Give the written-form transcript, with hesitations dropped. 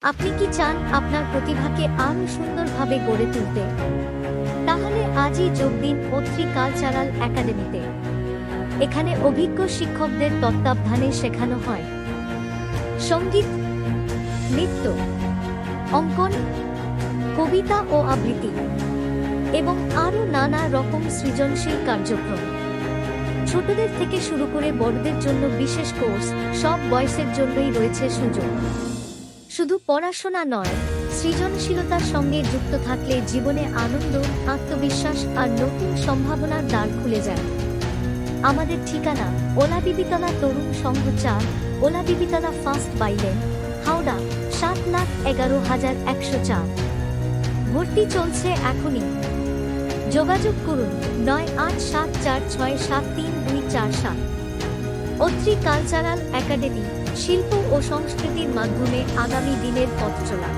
আপনি কি চান আপনার প্রতিভাকে আরও সুন্দরভাবে গড়ে তুলতে? তাহলে আজই যোগ দিন অত্রি কালচারাল একাডেমিতে। এখানে অভিজ্ঞ শিক্ষকদের তত্ত্বাবধানে শেখানো হয় সঙ্গীত, নৃত্য, অঙ্কন, কবিতা ও আবৃত্তি এবং আরও নানা রকম সৃজনশীল কার্যক্রম। ছোটদের থেকে শুরু করে বড়দের জন্য বিশেষ কোর্স, সব বয়সের জন্যই রয়েছে সুযোগ। শুধু পড়াশোনা নয়, সৃজনশীলতার সঙ্গে যুক্ত থাকলে জীবনে আনন্দ, আত্মবিশ্বাস আর নতুন সম্ভাবনার দ্বার খুলে যায়। আমাদের ঠিকানা ওলাবিবিতলা তরুণ সংঘ 4, ওলাবিবিতলা ফার্স্ট বাইলেন, হাওড়া 7,11,104। ভর্তি চলছে এখনই। যোগাযোগ করুন 9874467247। অত্রি কালচারাল একাডেমি, শিল্প ও সংস্কৃতির মাধ্যমে আগামী দিনের পথ চলা।